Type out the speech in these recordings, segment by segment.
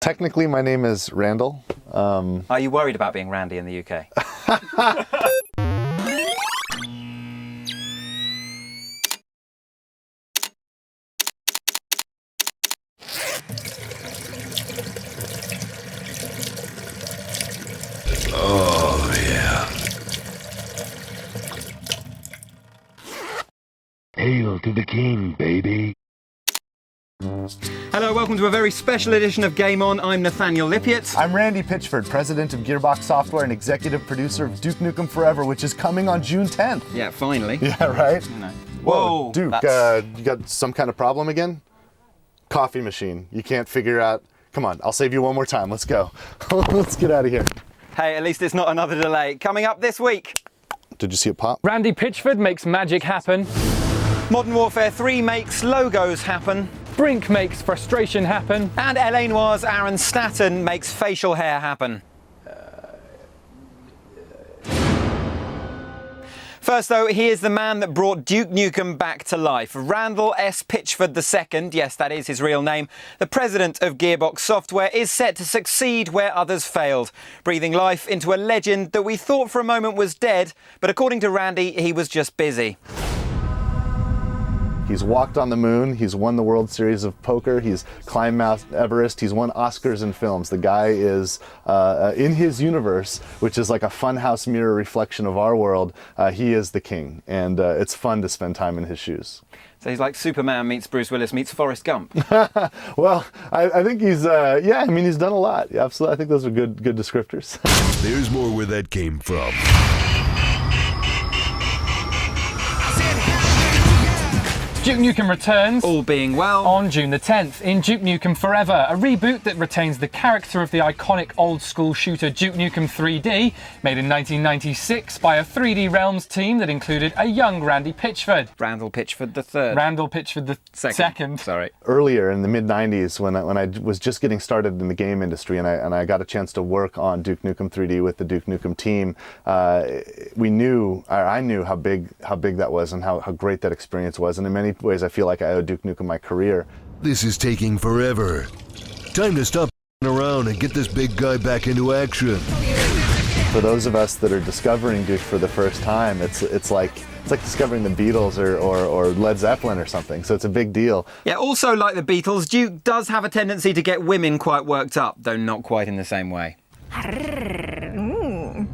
Technically, my name is Randall. Are you worried about being Randy in the UK? Oh, yeah. Hail to the king, baby. Hello, welcome to a very special edition of Game On. I'm Nathaniel Lippiett. I'm Randy Pitchford, president of Gearbox Software and executive producer of Duke Nukem Forever, which is coming on June 10th. Yeah, finally. Yeah, right? You know. Whoa, Duke, you got some kind of problem again? Coffee machine. You can't figure out... Come on, I'll save you one more time. Let's go. Let's get out of here. Hey, at least it's not another delay. Coming up this week. Did you see it pop? Randy Pitchford makes magic happen. Modern Warfare 3 makes logos happen. Brink makes frustration happen. And LA Noire's Aaron Staton makes facial hair happen. First though, here's the man that brought Duke Nukem back to life. Randall S. Pitchford II, yes, that is his real name, the president of Gearbox Software, is set to succeed where others failed, breathing life into a legend that we thought for a moment was dead, but according to Randy, he was just busy. He's walked on the moon, he's won the World Series of Poker, he's climbed Mount Everest, he's won Oscars in films. The guy is, in his universe, which is like a funhouse mirror reflection of our world, he is the king. And it's fun to spend time in his shoes. So he's like Superman meets Bruce Willis meets Forrest Gump. Well, I think he's, yeah, I mean, he's done a lot. Yeah, absolutely, I think those are good descriptors. There's more where that came from. Duke Nukem returns, All being well, on June the 10th in Duke Nukem Forever, a reboot that retains the character of the iconic old-school shooter Duke Nukem 3D, made in 1996 by a 3D Realms team that included a young Randy Pitchford. Randall Pitchford III. Randall Pitchford the second. Sorry. Earlier in the mid-90s, when I was just getting started in the game industry and I got a chance to work on Duke Nukem 3D with the Duke Nukem team, I knew how big that was and how great that experience was. And in many ways, I feel like I owe Duke Nukem my career. This is taking forever. Time to stop around and get this big guy back into action. For those of us that are discovering Duke for the first time, it's like discovering the Beatles or Led Zeppelin or something. So it's a big deal. Yeah, also like the Beatles, Duke does have a tendency to get women quite worked up, though not quite in the same way.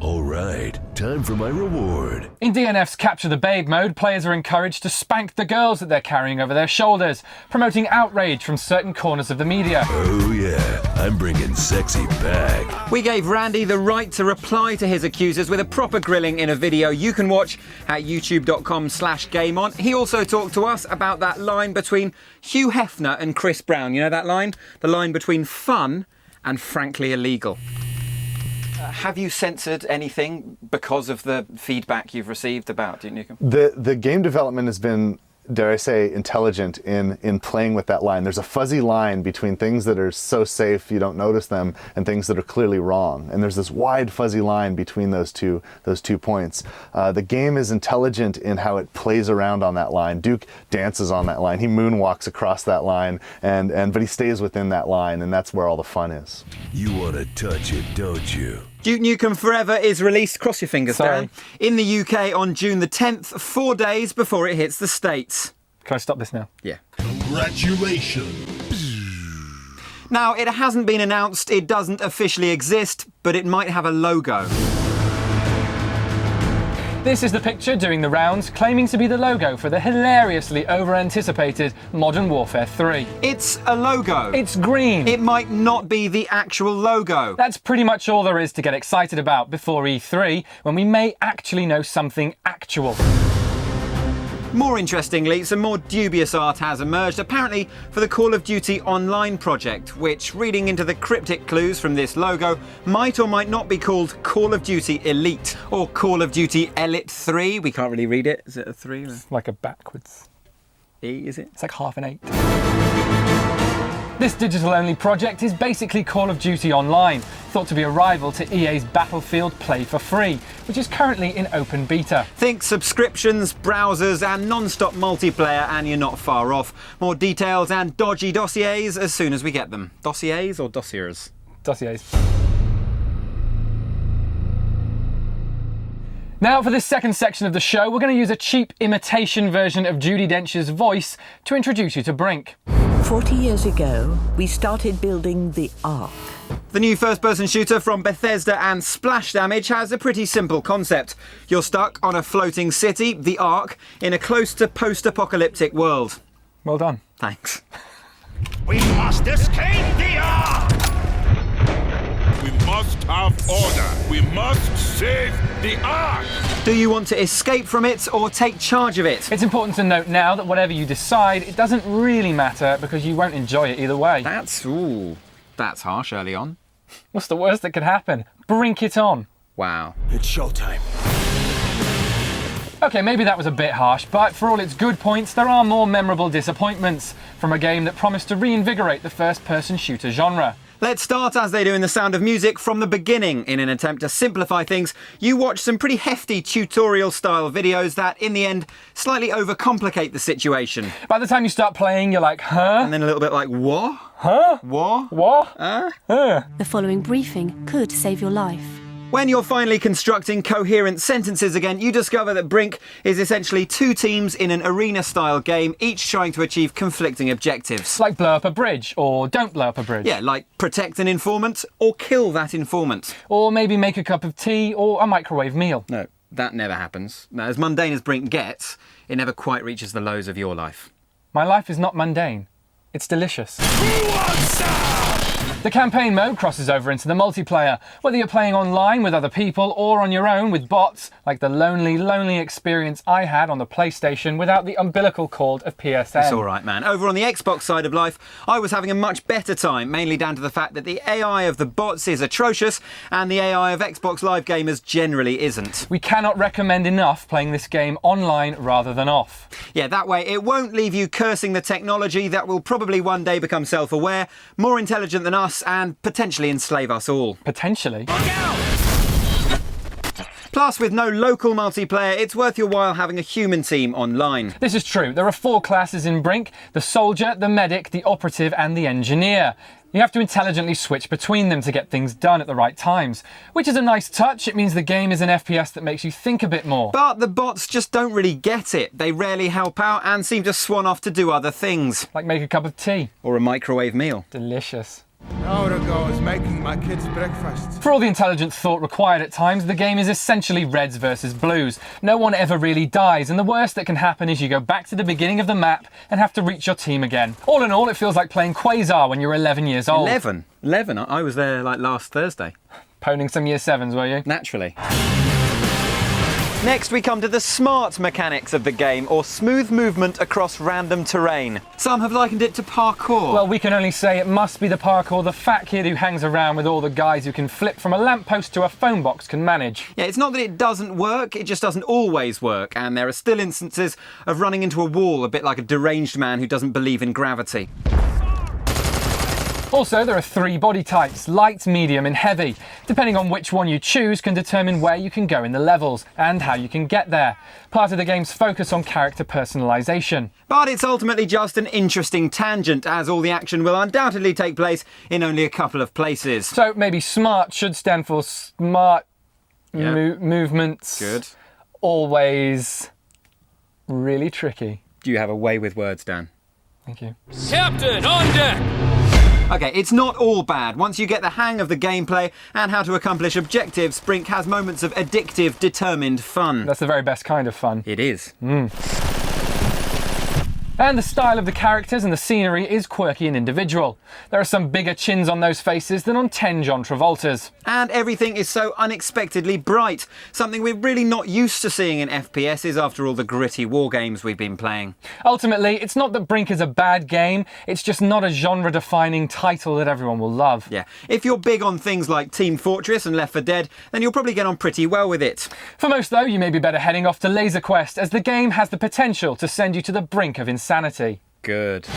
All right, time for my reward. In DNF's Capture the Babe mode, players are encouraged to spank the girls that they're carrying over their shoulders, promoting outrage from certain corners of the media. Oh yeah, I'm bringing sexy back. We gave Randy the right to reply to his accusers with a proper grilling in a video you can watch at youtube.com/GameOn. He also talked to us about that line between Hugh Hefner and Chris Brown. You know that line? The line between fun and frankly illegal. Have you censored anything because of the feedback you've received about Duke Nukem? The game development has been, dare I say, intelligent in playing with that line. There's a fuzzy line between things that are so safe you don't notice them and things that are clearly wrong. And there's this wide fuzzy line between those two points. The game is intelligent in how it plays around on that line. Duke dances on that line. He moonwalks across that line, but he stays within that line, and that's where all the fun is. You want to touch it, don't you? Duke Nukem Forever is released, cross your fingers, Dan, in the UK on June the 10th, 4 days before it hits the States. Can I stop this now? Yeah. Congratulations. Now, it hasn't been announced, it doesn't officially exist, but it might have a logo. This is the picture doing the rounds, claiming to be the logo for the hilariously over-anticipated Modern Warfare 3. It's a logo. It's green. It might not be the actual logo. That's pretty much all there is to get excited about before E3, when we may actually know something actual. More interestingly, some more dubious art has emerged, apparently for the Call of Duty Online project, which, reading into the cryptic clues from this logo, might or might not be called Call of Duty Elite or Call of Duty Elite 3. We can't really read it. Is it a 3? It's like a backwards E, is it? It's like half an 8. This digital-only project is basically Call of Duty Online, thought to be a rival to EA's Battlefield Play for Free, which is currently in open beta. Think subscriptions, browsers and non-stop multiplayer and you're not far off. More details and dodgy dossiers as soon as we get them. Dossiers or dossiers? Dossiers. Now for this second section of the show, we're going to use a cheap imitation version of Judi Dench's voice to introduce you to Brink. 40 years ago, we started building the Ark. The new first-person shooter from Bethesda and Splash Damage has a pretty simple concept. You're stuck on a floating city, the Ark, in a close to post-apocalyptic world. Well done. Thanks. We must escape the Ark! We must have order. We must save the Ark! Do you want to escape from it or take charge of it? It's important to note now that whatever you decide, it doesn't really matter because you won't enjoy it either way. That's harsh early on. What's the worst that could happen? Brink it on. Wow. It's showtime. Okay, maybe that was a bit harsh, but for all its good points, there are more memorable disappointments from a game that promised to reinvigorate the first-person shooter genre. Let's start, as they do in The Sound of Music, from the beginning. In an attempt to simplify things, you watch some pretty hefty tutorial-style videos that, in the end, slightly overcomplicate the situation. By the time you start playing, you're like, huh? And then a little bit like, what? Huh? What? What? The following briefing could save your life. When you're finally constructing coherent sentences again, you discover that Brink is essentially two teams in an arena-style game, each trying to achieve conflicting objectives. Like blow up a bridge, or don't blow up a bridge. Yeah, like protect an informant, or kill that informant. Or maybe make a cup of tea, or a microwave meal. No, that never happens. Now, as mundane as Brink gets, it never quite reaches the lows of your life. My life is not mundane. It's delicious. The campaign mode crosses over into the multiplayer, whether you're playing online with other people or on your own with bots, like the lonely experience I had on the PlayStation without the umbilical cord of PSN. It's all right, man. Over on the Xbox side of life, I was having a much better time, mainly down to the fact that the AI of the bots is atrocious and the AI of Xbox Live gamers generally isn't. We cannot recommend enough playing this game online rather than off. Yeah, that way it won't leave you cursing the technology that will probably one day become self-aware, more intelligent than us, and potentially enslave us all. Potentially. Plus, with no local multiplayer, it's worth your while having a human team online. This is true. There are 4 classes in Brink: the soldier, the medic, the operative and the engineer. You have to intelligently switch between them to get things done at the right times, which is a nice touch. It means the game is an FPS that makes you think a bit more. But the bots just don't really get it. They rarely help out and seem to swan off to do other things. Like make a cup of tea. Or a microwave meal. Delicious. Hour ago, I was making my kids breakfast. For all the intelligent thought required at times, the game is essentially Reds versus Blues. No one ever really dies, and the worst that can happen is you go back to the beginning of the map and have to reach your team again. All in all, it feels like playing Quasar when you're 11 years old. 11? 11? I was there like last Thursday. Poning some year 7s, were you? Naturally. Next we come to the smart mechanics of the game, or smooth movement across random terrain. Some have likened it to parkour. Well, we can only say it must be the parkour the fat kid who hangs around with all the guys who can flip from a lamppost to a phone box can manage. Yeah, it's not that it doesn't work, it just doesn't always work, and there are still instances of running into a wall a bit like a deranged man who doesn't believe in gravity. Also, there are 3 body types: light, medium and heavy. Depending on which one you choose can determine where you can go in the levels and how you can get there. Part of the game's focus on character personalisation. But it's ultimately just an interesting tangent, as all the action will undoubtedly take place in only a couple of places. So maybe SMART should stand for smart movements. Good. Always really tricky. Do you have a way with words, Dan? Thank you. Captain, on deck! Okay, it's not all bad. Once you get the hang of the gameplay and how to accomplish objectives, Brink has moments of addictive, determined fun. That's the very best kind of fun. It is. And the style of the characters and the scenery is quirky and individual. There are some bigger chins on those faces than on 10 John Travoltas. And everything is so unexpectedly bright, something we're really not used to seeing in FPSs after all the gritty war games we've been playing. Ultimately, it's not that Brink is a bad game, it's just not a genre-defining title that everyone will love. Yeah, if you're big on things like Team Fortress and Left 4 Dead, then you'll probably get on pretty well with it. For most though, you may be better heading off to Laser Quest, as the game has the potential to send you to the brink of insanity. Good.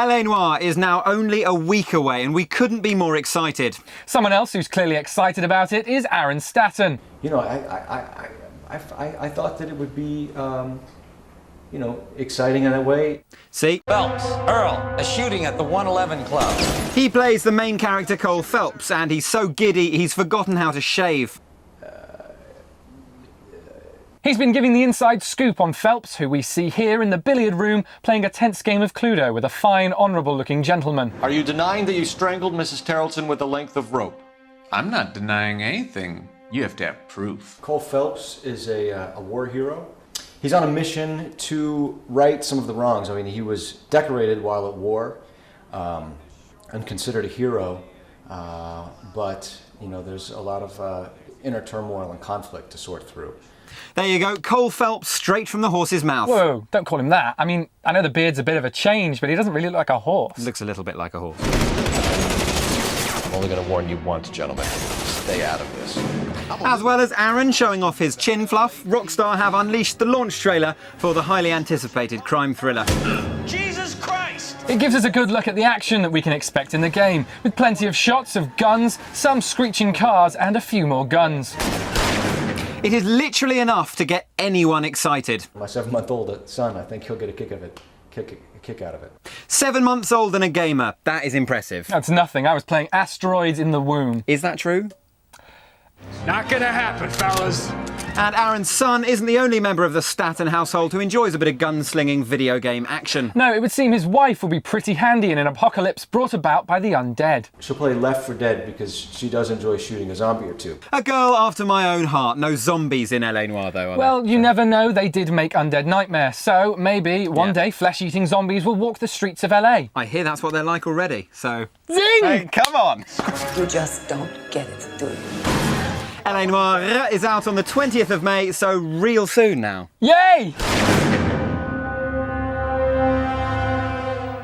LA Noire is now only a week away and we couldn't be more excited. Someone else who's clearly excited about it is Aaron Staton. You know, I thought that it would be, you know, exciting in a way. See? Phelps, Earl, a shooting at the 111 Club. He plays the main character Cole Phelps and he's so giddy he's forgotten how to shave. He's been giving the inside scoop on Phelps, who we see here in the billiard room playing a tense game of Cluedo with a fine, honourable-looking gentleman. Are you denying that you strangled Mrs. Tarleton with a length of rope? I'm not denying anything. You have to have proof. Cole Phelps is a war hero. He's on a mission to right some of the wrongs. I mean, he was decorated while at war and considered a hero, but, you know, there's a lot of inner turmoil and conflict to sort through. There you go, Cole Phelps straight from the horse's mouth. Whoa, don't call him that. I mean, I know the beard's a bit of a change, but he doesn't really look like a horse. Looks a little bit like a horse. I'm only going to warn you once, gentlemen. Stay out of this. As well as Aaron showing off his chin fluff, Rockstar have unleashed the launch trailer for the highly anticipated crime thriller. Jesus Christ! It gives us a good look at the action that we can expect in the game, with plenty of shots of guns, some screeching cars, and a few more guns. It is literally enough to get anyone excited. My 7-month-old son, I think he'll get a kick out of it. 7 months old and a gamer. That is impressive. That's nothing. I was playing Asteroids in the womb. Is that true? Not gonna happen, fellas. And Aaron's son isn't the only member of the Staton household who enjoys a bit of gunslinging video game action. No, it would seem his wife will be pretty handy in an apocalypse brought about by the undead. She'll play Left 4 Dead because she does enjoy shooting a zombie or two. A girl after my own heart. No zombies in LA Noire, though, are Well, you never know. They did make Undead Nightmare, so maybe one day flesh-eating zombies will walk the streets of LA. I hear that's what they're like already, so... Zing! Hey, come on! You just don't get it, do you? LA Noire is out on the 20th of May, so real soon now. Yay!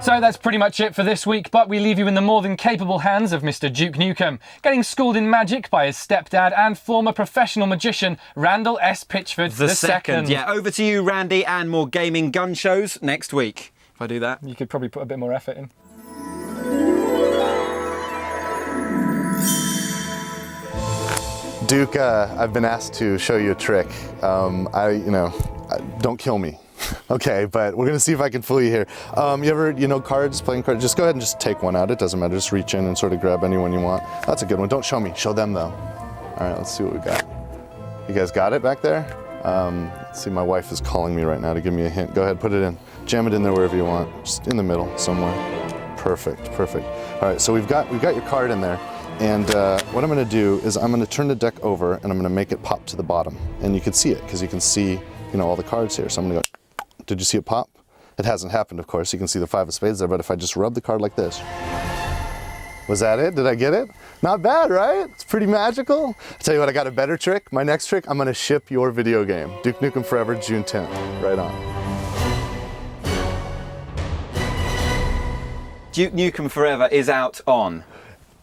So that's pretty much it for this week, but we leave you in the more than capable hands of Mr. Duke Nukem, getting schooled in magic by his stepdad and former professional magician, Randall S. Pitchford II. Yeah, over to you, Randy, and more gaming gun shows next week. If I do that. You could probably put a bit more effort in. Duke, I've been asked to show you a trick. Don't kill me. Okay, but we're gonna see if I can fool you here. You ever, cards, playing cards? Just go ahead and just take one out. It doesn't matter. Just reach in and sort of grab anyone you want. That's a good one. Don't show me. Show them though. All right, let's see what we got. You guys got it back there? Let's see, my wife is calling me right now to give me a hint. Go ahead, put it in. Jam it in there wherever you want. Just in the middle somewhere. Perfect, perfect. All right, so we've got your card in there. And what I'm going to do is I'm going to turn the deck over and I'm going to make it pop to the bottom. And you can see it because you can see, all the cards here. So I'm going to go, did you see it pop? It hasn't happened, of course. You can see the 5 of spades there, but if I just rub the card like this. Was that it? Did I get it? Not bad, right? It's pretty magical. I'll tell you what, I got a better trick. My next trick, I'm going to ship your video game. Duke Nukem Forever, June 10th. Right on. Duke Nukem Forever is out on...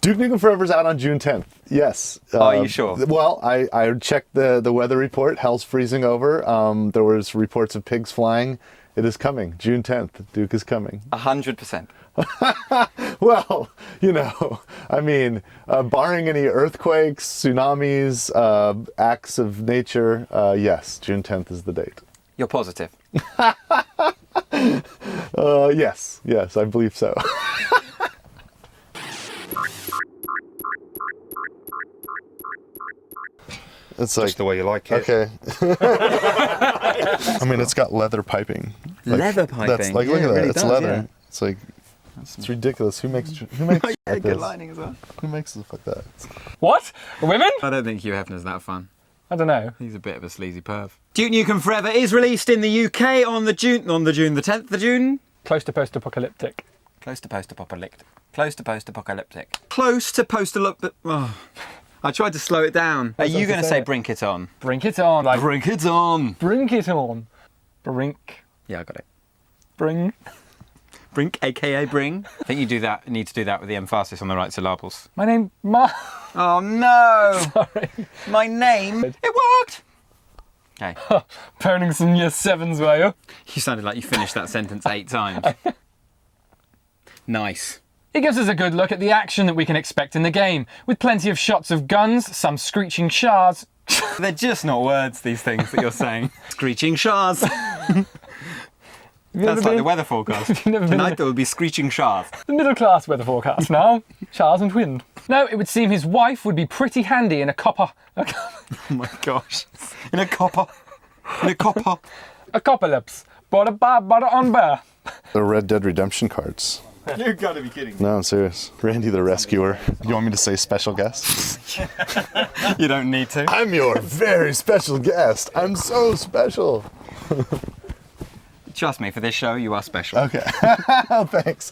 Duke Nukem Forever is out on June 10th. Yes. Are you sure? Well, I checked the weather report. Hell's freezing over. There was reports of pigs flying. It is coming. June 10th. Duke is coming. 100%. Well, barring any earthquakes, tsunamis, acts of nature, yes, June 10th is the date. You're positive? Yes, I believe so. It's like just the way you like it. Okay. I mean, it's got leather piping. Leather piping. That's like, look at that. Really it's does, leather. Yeah. It's like, it's ridiculous. Who makes Yeah, like good this? lining as well. Who makes stuff like that? What? Women? I don't think Hugh Hefner's that fun. I don't know. He's a bit of a sleazy perv. Duke Nukem Forever is released in the UK on the 10th of June. Close to post-apocalyptic. Close to post-apocalyptic. Close to post-apocalyptic. Close to post-apocalyptic. Oh. I tried to slow it down. Are you going to say brink it on? Brink it on. Like, brink it on. Brink it on. Brink. Yeah, I got it. Bring. Brink, aka bring. I think you need to do that with the emphasis on the right syllables. My name, Oh no! Sorry. My name. It worked! Okay. Burning some year 7s, were you? You sounded like you finished that sentence 8 times. Nice. It gives us a good look at the action that we can expect in the game, with plenty of shots of guns, some screeching shards. They're just not words, these things that you're saying. Screeching shards. That's like the weather forecast. Tonight there will be screeching shards. The middle class weather forecast now. Showers and wind. No, it would seem his wife would be pretty handy in a copper. Oh my gosh. In a copper. In a copper. A copperlips. Butter on bear. The Red Dead Redemption cards. You've got to be kidding me. No, I'm serious. Randy the Rescuer. You want me to say special guest? You don't need to. I'm your very special guest. I'm so special. Trust me, for this show, you are special. Okay. Thanks.